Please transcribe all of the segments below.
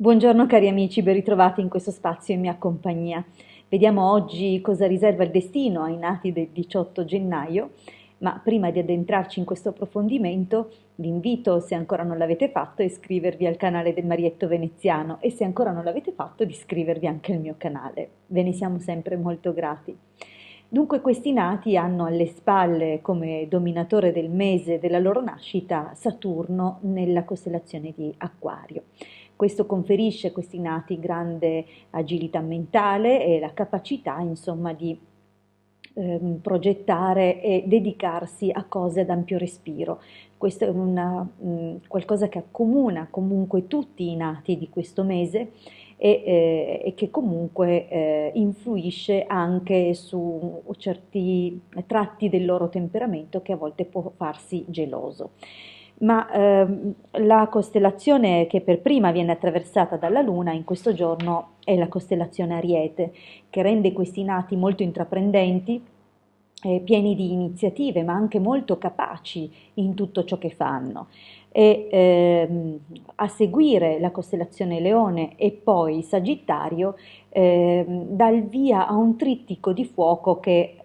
Buongiorno cari amici, ben ritrovati in questo spazio in mia compagnia. Vediamo oggi cosa riserva il destino ai nati del 18 gennaio, ma prima di addentrarci in questo approfondimento, vi invito, se ancora non l'avete fatto, a iscrivervi al canale del Marietto Veneziano e se ancora non l'avete fatto, di iscrivervi anche al mio canale. Ve ne siamo sempre molto grati. Dunque questi nati hanno alle spalle come dominatore del mese della loro nascita Saturno nella costellazione di Acquario. Questo conferisce a questi nati grande agilità mentale e la capacità, insomma, di progettare e dedicarsi a cose ad ampio respiro. Questo è qualcosa che accomuna comunque tutti i nati di questo mese e che comunque influisce anche su certi tratti del loro temperamento che a volte può farsi geloso. Ma la costellazione che per prima viene attraversata dalla Luna in questo giorno è la costellazione Ariete, che rende questi nati molto intraprendenti, pieni di iniziative, ma anche molto capaci in tutto ciò che fanno. E a seguire la costellazione Leone e poi Sagittario dà il via a un trittico di fuoco che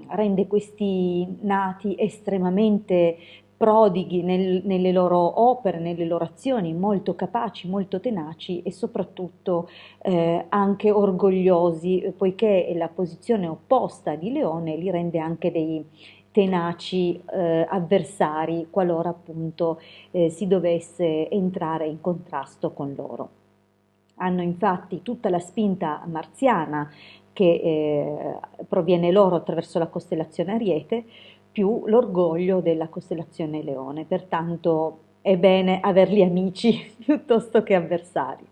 rende questi nati estremamente prodighi nelle loro opere, nelle loro azioni, molto capaci, molto tenaci e soprattutto anche orgogliosi, poiché la posizione opposta di Leone li rende anche dei tenaci avversari qualora appunto si dovesse entrare in contrasto con loro. Hanno infatti tutta la spinta marziana che proviene loro attraverso la costellazione Ariete, più l'orgoglio della costellazione Leone, pertanto è bene averli amici piuttosto che avversari.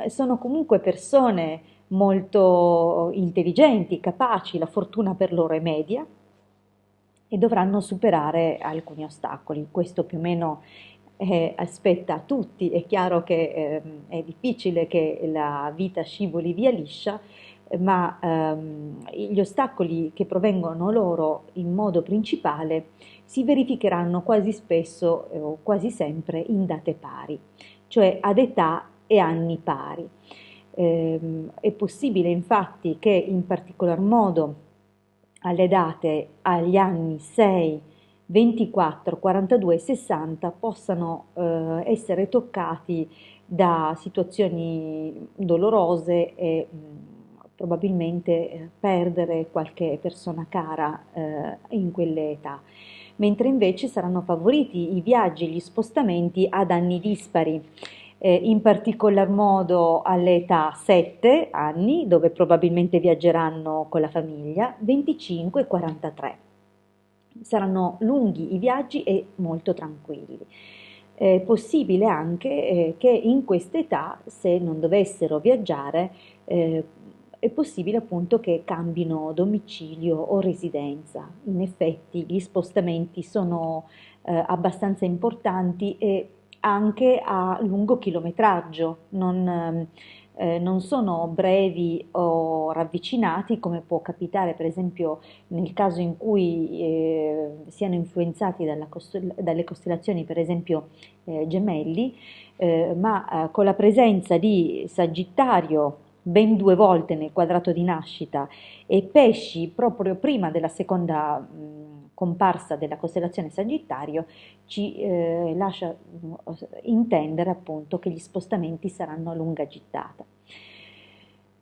Sono comunque persone molto intelligenti, capaci, la fortuna per loro è media e dovranno superare alcuni ostacoli. Questo più o meno aspetta a tutti. È chiaro che è difficile che la vita scivoli via liscia, ma gli ostacoli che provengono loro in modo principale si verificheranno quasi spesso o quasi sempre in date pari, cioè ad età e anni pari. È possibile infatti che in particolar modo alle date agli anni 6, 24, 42 e 60 possano essere toccati da situazioni dolorose e probabilmente perdere qualche persona cara in quelle età, mentre invece saranno favoriti i viaggi e gli spostamenti ad anni dispari, in particolar modo all'età 7 anni, dove probabilmente viaggeranno con la famiglia, 25 e 43. Saranno lunghi i viaggi e molto tranquilli. È possibile anche che in quest'età, se non dovessero viaggiare, è possibile appunto che cambino domicilio o residenza. In effetti gli spostamenti sono abbastanza importanti e anche a lungo chilometraggio, non sono brevi o ravvicinati come può capitare per esempio nel caso in cui siano influenzati dalle costellazioni per esempio gemelli, ma con la presenza di Sagittario ben 2 volte nel quadrato di nascita e Pesci proprio prima della seconda comparsa della costellazione Sagittario ci lascia intendere appunto che gli spostamenti saranno a lunga gittata.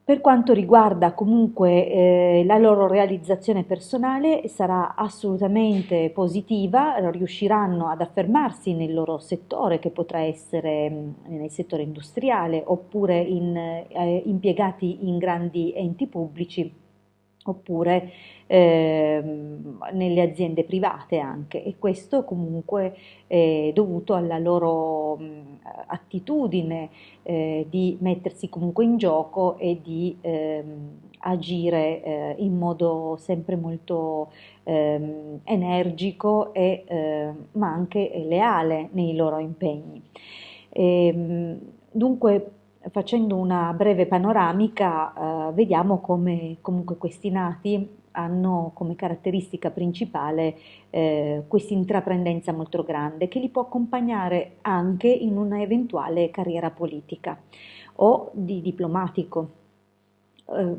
Per quanto riguarda comunque la loro realizzazione personale sarà assolutamente positiva, riusciranno ad affermarsi nel loro settore che potrà essere nel settore industriale oppure impiegati in grandi enti pubblici oppure nelle aziende private anche e questo comunque è dovuto alla loro attitudine di mettersi comunque in gioco e di agire in modo sempre molto energico ma anche leale nei loro impegni. Dunque, facendo una breve panoramica, vediamo come comunque questi nati hanno come caratteristica principale questa intraprendenza molto grande che li può accompagnare anche in una eventuale carriera politica o di diplomatico.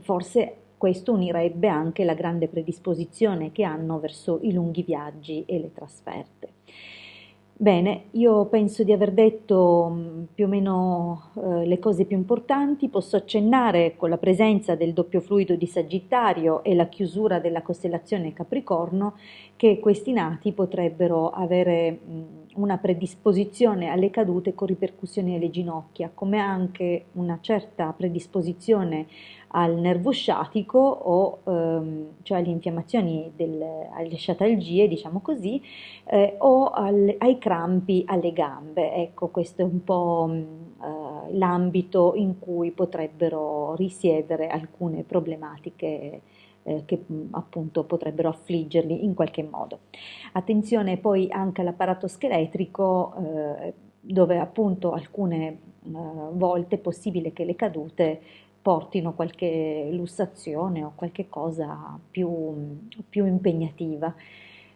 Forse questo unirebbe anche la grande predisposizione che hanno verso i lunghi viaggi e le trasferte. Bene, io penso di aver detto più o meno le cose più importanti. Posso accennare con la presenza del doppio fluido di Sagittario e la chiusura della costellazione Capricorno che questi nati potrebbero avere una predisposizione alle cadute con ripercussioni alle ginocchia, come anche una certa predisposizione al nervo sciatico o cioè alle infiammazioni, alle sciatalgie, diciamo così, o ai crampi alle gambe. Ecco, questo è un po' l'ambito in cui potrebbero risiedere alcune problematiche che appunto potrebbero affliggerli in qualche modo. Attenzione poi anche all'apparato scheletrico, dove appunto alcune volte è possibile che le cadute portino qualche lussazione o qualche cosa più impegnativa.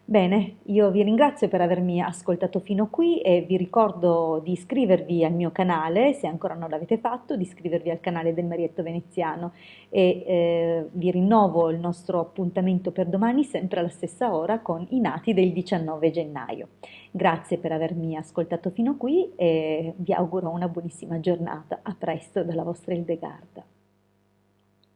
Bene, io vi ringrazio per avermi ascoltato fino qui e vi ricordo di iscrivervi al mio canale, se ancora non l'avete fatto, di iscrivervi al canale del Marietto Veneziano e vi rinnovo il nostro appuntamento per domani sempre alla stessa ora con i nati del 19 gennaio. Grazie per avermi ascoltato fino qui e vi auguro una buonissima giornata. A presto dalla vostra Hildegarda.